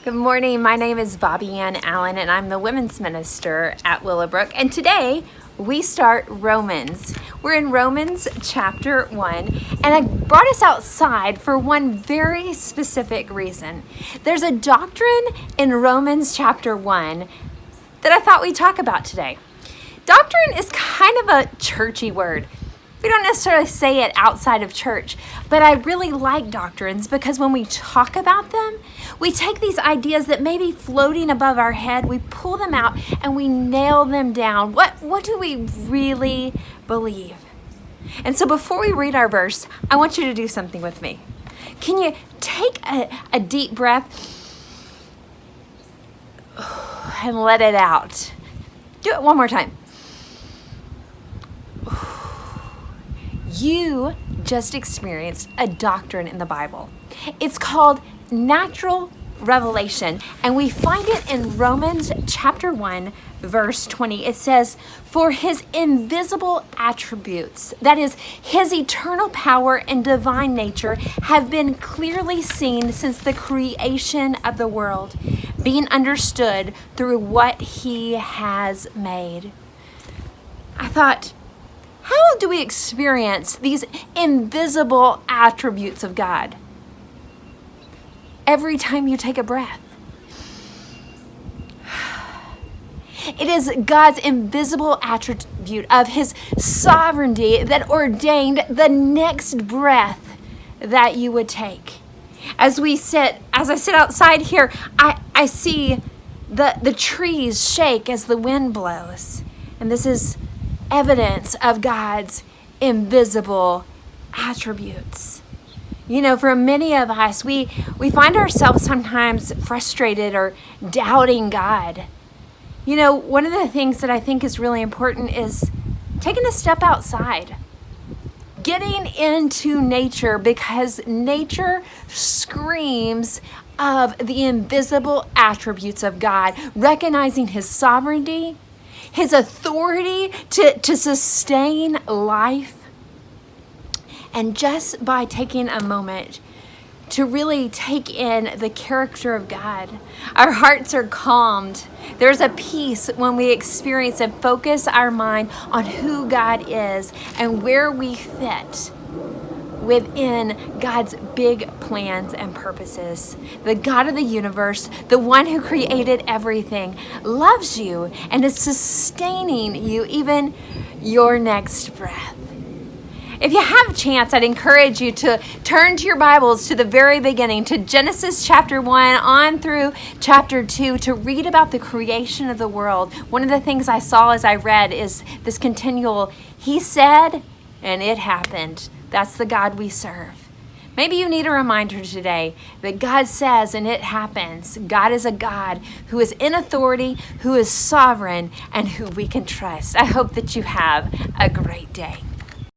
Good morning. My name is Bobby Ann Allen, and I'm the women's minister at Willowbrook. And today we start Romans. We're in Romans chapter 1, and I brought us outside for one very specific reason. There's a doctrine in Romans chapter 1 that I thought we'd talk about today. Doctrine is kind of a churchy word. We don't necessarily say it outside of church, but I really like doctrines because when we talk about them, we take these ideas that may be floating above our head, we pull them out and we nail them down. What do we really believe? And so before we read our verse, I want you to do something with me. Can you take a deep breath and let it out? Do it one more time. You just experienced a doctrine in the Bible. It's called natural revelation, and we find it in Romans chapter 1, verse 20. It says, "For his invisible attributes, that is, his eternal power and divine nature, have been clearly seen since the creation of the world, being understood through what he has made." I thought, how do we experience these invisible attributes of God? Every time you take a breath. It is God's invisible attribute of his sovereignty that ordained the next breath that you would take. As I sit outside here, I see the trees shake as the wind blows. And this is evidence of God's invisible attributes. You know, for many of us, we find ourselves sometimes frustrated or doubting God. You know, one of the things that I think is really important is taking a step outside, getting into nature, because nature screams of the invisible attributes of God, recognizing his sovereignty, his authority to sustain life. And just by taking a moment to really take in the character of God, our hearts are calmed. There's a peace when we experience and focus our mind on who God is and where we fit within God's big plans and purposes. The God of the universe, the one who created everything, loves you and is sustaining you, even your next breath. If you have a chance, I'd encourage you to turn to your Bibles to the very beginning, to Genesis chapter 1 on through chapter 2, to read about the creation of the world. One of the things I saw as I read is this continual, he said, and it happened. That's the God we serve. Maybe you need a reminder today that God says and it happens. God is a God who is in authority, who is sovereign, and who we can trust. I hope that you have a great day.